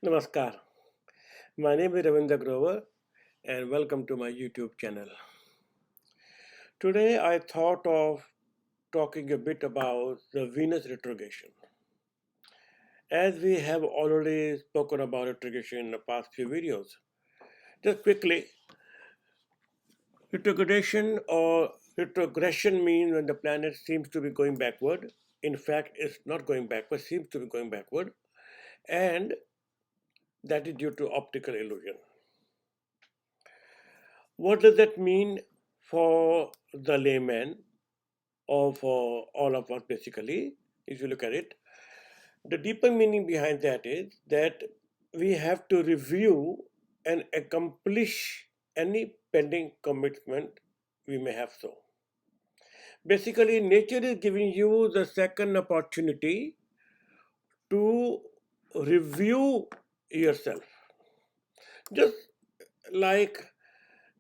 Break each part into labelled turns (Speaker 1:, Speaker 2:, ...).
Speaker 1: Namaskar. My name is Ravinder Grover and welcome to my YouTube channel. Today I thought of talking a bit about the Venus retrogression. As we have already spoken about retrogression in the past few videos, just quickly, retrogression means when the planet seems to be going backward. In fact, it's not going backward, seems to be going backward, and that is due to optical illusion. What does that mean for the layman or for all of us basically, if you look at it? The deeper meaning behind that is that we have to review and accomplish any pending commitment we may have so. Basically, nature is giving you the second opportunity to review yourself. Just like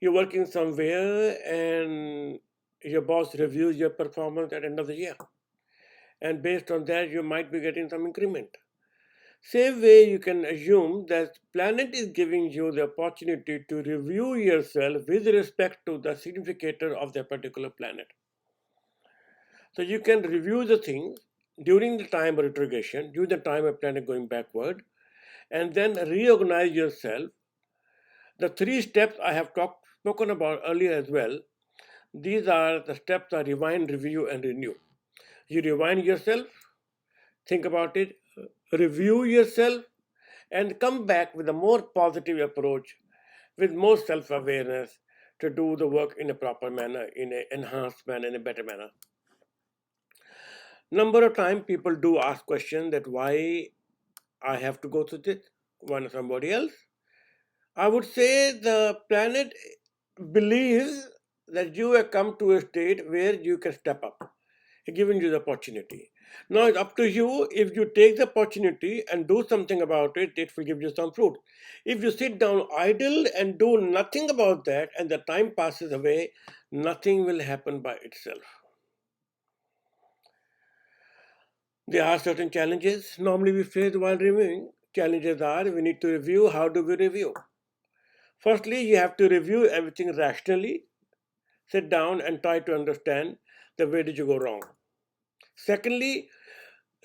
Speaker 1: you're working somewhere and your boss reviews your performance at end of the year, and based on that you might be getting some increment. Same way you can assume that planet is giving you the opportunity to review yourself with respect to the significator of that particular planet. So you can review the things during the time of retrogression, during the time of planet going backward, and then reorganize yourself. The three steps I have spoken about earlier as well. These are the steps: are rewind, review, and renew. You rewind yourself, think about it, review yourself, and come back with a more positive approach, with more self awareness to do the work in a proper manner, in an enhanced manner, in a better manner. Number of times people do ask questions that why I have to go through this, why not somebody else? I would say the planet believes that you have come to a state where you can step up, giving you the opportunity. Now it's up to you. If you take the opportunity and do something about it, it will give you some fruit. If you sit down idle and do nothing about that and the time passes away, nothing will happen by itself. There are certain challenges normally we face while reviewing. Challenges are we need to review. How do we review? Firstly, you have to review everything rationally. Sit down and try to understand the where did you go wrong. Secondly,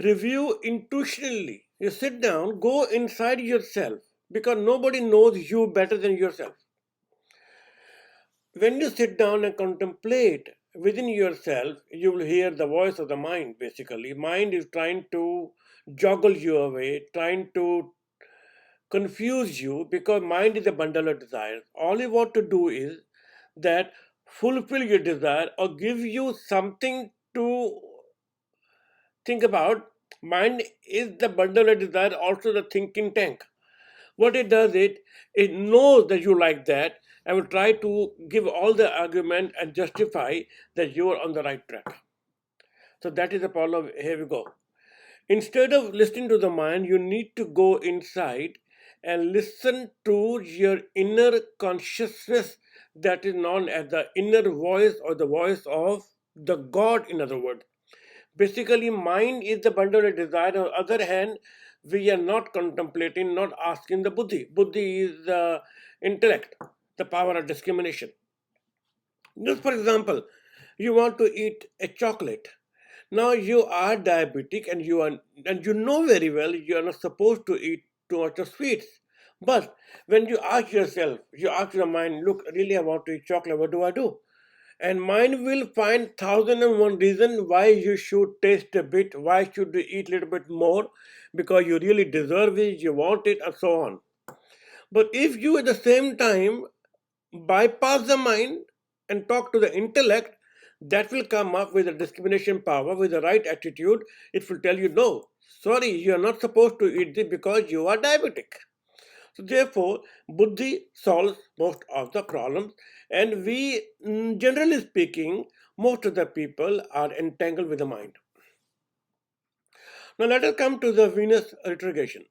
Speaker 1: review intuitionally. You sit down, go inside yourself because nobody knows you better than yourself. When you sit down and contemplate within yourself, you will hear the voice of the mind basically. Mind is trying to joggle you away, trying to confuse you because mind is a bundle of desires. All you want to do is that fulfill your desire or give you something to think about. Mind is the bundle of desire, also the thinking tank. What it does, it knows that you like that and will try to give all the argument and justify that you are on the right track. So that is the problem. Here we go. Instead of listening to the mind, you need to go inside and listen to your inner consciousness, that is known as the inner voice or the voice of the God, in other words. Basically, mind is the bundle of desire. On the other hand, we are not contemplating, not asking the buddhi. Buddhi is the intellect, the power of discrimination. Just for example, you want to eat a chocolate. Now you are diabetic and you know very well you are not supposed to eat too much of sweets. But when you ask yourself, you ask your mind, look, really I want to eat chocolate, what do I do? And mind will find thousand and one reason why you should taste a bit, why should you eat a little bit more, because you really deserve it, you want it, and so on. But if you at the same time bypass the mind and talk to the intellect, that will come up with a discrimination power, with the right attitude. It will tell you, no, sorry, you are not supposed to eat this because you are diabetic. So therefore, buddhi solves most of the problems, and we, generally speaking, most of the people are entangled with the mind. Now let us come to the Venus retrogression.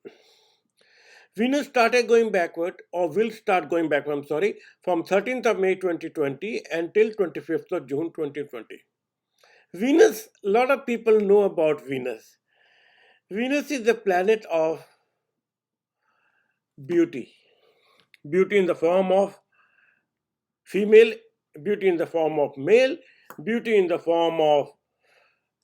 Speaker 1: Venus started going backward, or will start going backward, I'm sorry, from 13th of May 2020 until 25th of June 2020. Venus, a lot of people know about Venus. Venus is the planet of beauty. Beauty in the form of female, beauty in the form of male, beauty in the form of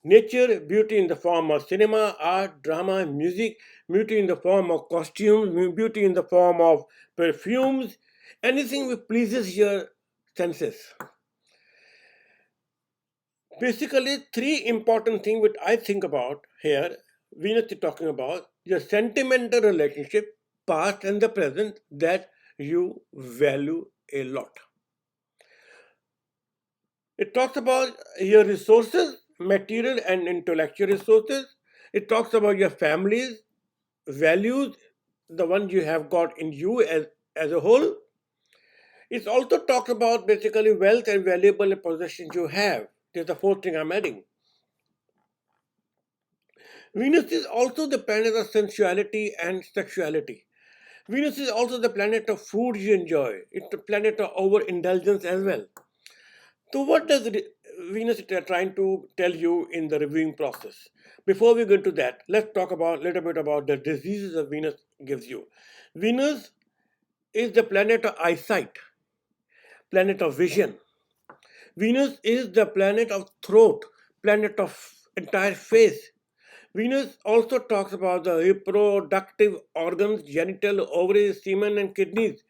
Speaker 1: nature, beauty in the form of cinema, art, drama, music, beauty in the form of costumes, beauty in the form of perfumes, anything which pleases your senses. Basically, three important things which I think about here, Venus is talking about your sentimental relationship, past and the present, that you value a lot. It talks about your resources, material and intellectual resources. It talks about your families, values, the ones you have got in you as a whole. It also talks about basically wealth and valuable possessions you have. There's the fourth thing I'm adding. Venus is also the planet of sensuality and sexuality. Venus is also the planet of food you enjoy. It's the planet of overindulgence as well. So, what does Venus trying to tell you in the reviewing process? Before we go into that, let's talk about a little bit about the diseases that Venus gives you. Venus is the planet of eyesight, planet of vision. Venus is the planet of throat, planet of entire face. Venus also talks about the reproductive organs, genital, ovaries, semen, and kidneys.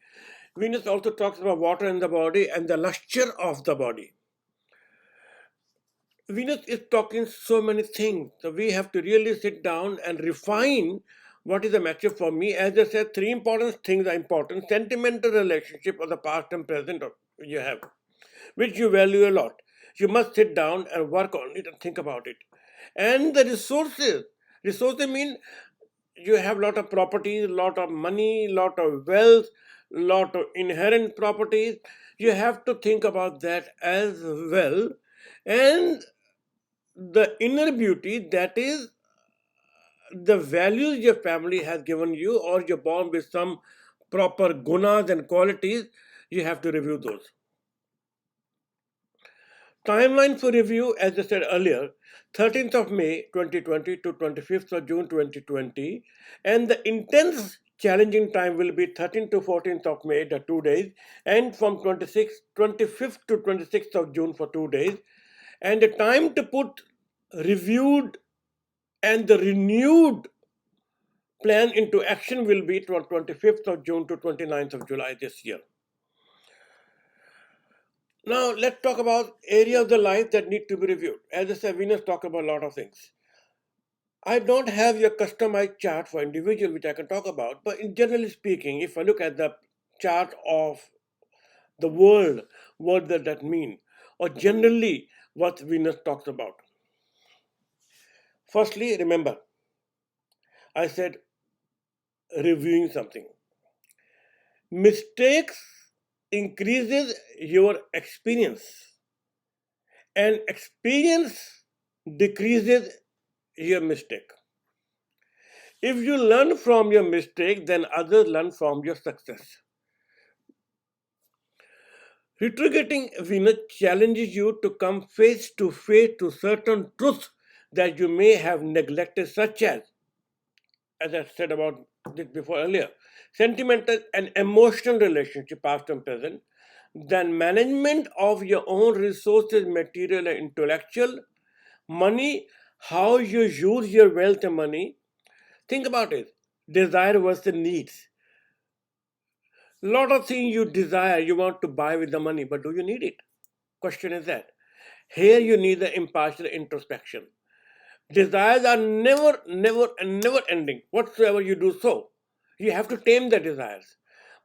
Speaker 1: Venus also talks about water in the body and the luster of the body. Venus is talking so many things. So we have to really sit down and refine what is the matter for me. As I said, three important things are important. Sentimental relationship of the past and present you have, which you value a lot. You must sit down and work on it and think about it. And the resources. Resources mean you have lot of properties, lot of money, lot of wealth, lot of inherent properties. You have to think about that as well. And the inner beauty, that is the values your family has given you, or you're born with some proper gunas and qualities, you have to review those. Timeline for review, as I said earlier, 13th of May 2020 to 25th of June 2020, and the intense challenging time will be 13th to 14th of May, the 2 days, and from 25th to 26th of June for 2 days, and the time to put reviewed and the renewed plan into action will be from 25th of June to 29th of July this year. Now let's talk about area of the life that need to be reviewed. As I said, Venus talk about a lot of things. I don't have your customized chart for individual which I can talk about, but in generally speaking, if I look at the chart of the world, what does that mean? Or generally what Venus talks about. Firstly, remember, I said reviewing something. Mistakes increases your experience, and experience decreases your mistake. If you learn from your mistake, then others learn from your success. Retrograding Venus challenges you to come face to face to certain truths that you may have neglected, such as I said about this before earlier, sentimental and emotional relationship, past and present, then management of your own resources, material and intellectual, money, how you use your wealth and money. Think about it. Desire versus needs. Lot of things you desire, you want to buy with the money, but do you need it? Question is that. Here you need the impartial introspection. Desires are never ending. Whatsoever you do so, you have to tame the desires.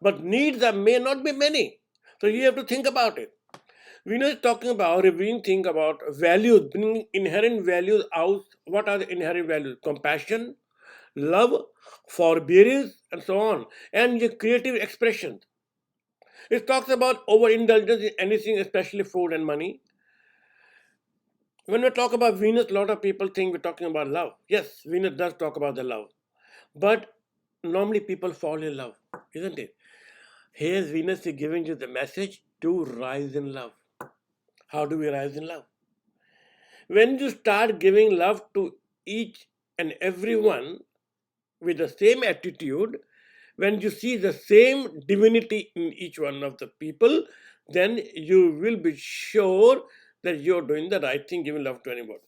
Speaker 1: But needs may not be many. So you have to think about it. Venus is talking about reviewing thing about values, bringing inherent values out. What are the inherent values? Compassion, love, forbearance, and so on, and your creative expression. It talks about overindulgence in anything, especially food and money. When we talk about Venus, a lot of people think we're talking about love. Yes, Venus does talk about the love, but normally people fall in love, isn't it? Here's Venus is giving you the message to rise in love. How do we rise in love? When you start giving love to each and everyone with the same attitude, when you see the same divinity in each one of the people, then you will be sure that you're doing the right thing, giving love to anyone.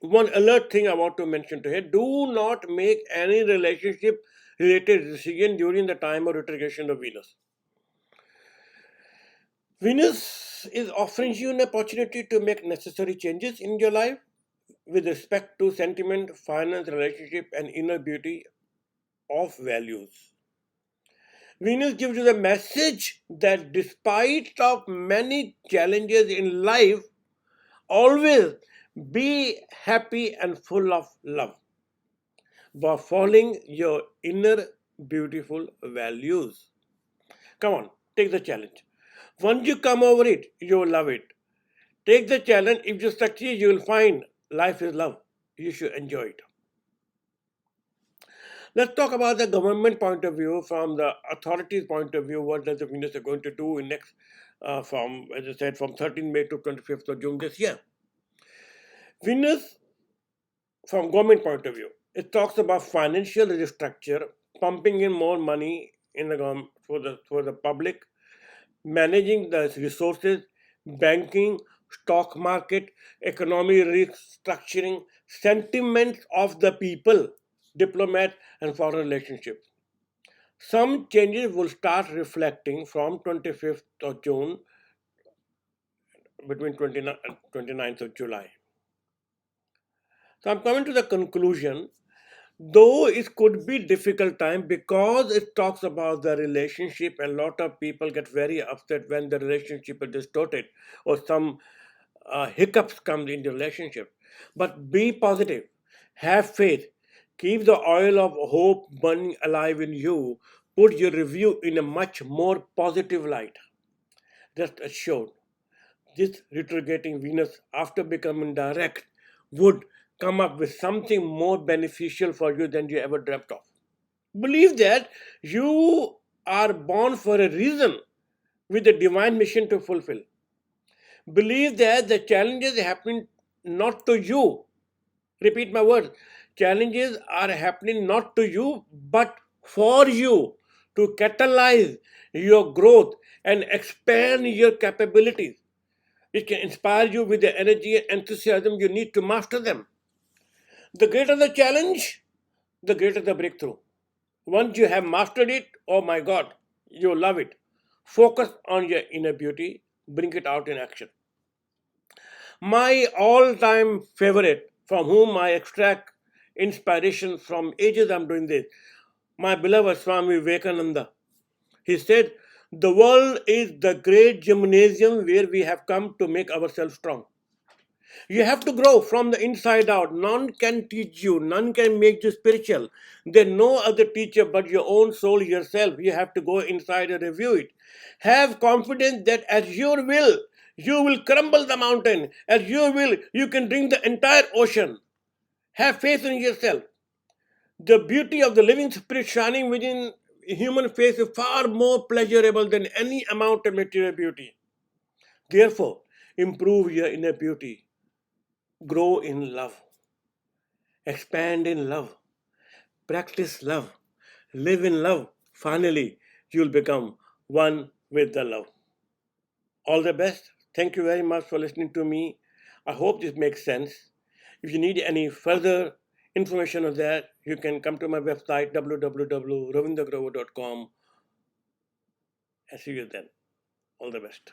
Speaker 1: One alert thing I want to mention to here: do not make any relationship related decision during the time of retrogression of Venus. Venus is offering you an opportunity to make necessary changes in your life with respect to sentiment, finance, relationship, and inner beauty of values. Venus gives you the message that despite of many challenges in life, always be happy and full of love by following your inner beautiful values. Come on, take the challenge. Once you come over it, you will love it. Take the challenge. If you succeed, you will find life is love. You should enjoy it. Let's talk about the government point of view, from the authorities' point of view. What does the Venus are going to do in next, from as I said, from 13 May to 25th of June this year? Venus, from government point of view, it talks about financial restructure, pumping in more money in the for the public, managing the resources, banking, stock market, economy restructuring, sentiments of the people, diplomat and foreign relationships. Some changes will start reflecting from 25th of June between 29th of July. So I'm coming to the conclusion, though it could be difficult time because it talks about the relationship, and a lot of people get very upset when the relationship is distorted or some hiccups come in the relationship. But be positive, have faith, keep the oil of hope burning alive in you, put your review in a much more positive light. Rest assured, this retrograding Venus, after becoming direct, would come up with something more beneficial for you than you ever dreamt of. Believe that you are born for a reason with a divine mission to fulfill. Believe that the challenges happen not to you. Repeat my words. Challenges are happening not to you, but for you, to catalyze your growth and expand your capabilities. It can inspire you with the energy and enthusiasm you need to master them. The greater the challenge, the greater the breakthrough. Once you have mastered it, oh my God, you love it. Focus on your inner beauty, bring it out in action. My all time favorite, from whom I extract inspiration from ages I'm doing this, my beloved Swami Vivekananda. He said, the world is the great gymnasium where we have come to make ourselves strong. You have to grow from the inside out. None can teach you, none can make you spiritual. There's no other teacher but your own soul yourself. You have to go inside and review it. Have confidence that as your will, you will crumble the mountain. As your will, you can drink the entire ocean. Have faith in yourself. The beauty of the living spirit shining within a human face is far more pleasurable than any amount of material beauty. Therefore, improve your inner beauty. Grow in love. Expand in love. Practice love. Live in love. Finally, you'll become one with the love. All the best. Thank you very much for listening to me. I hope this makes sense. If you need any further information on that, you can come to my website www.ravindergrover.com and see you then. All the best.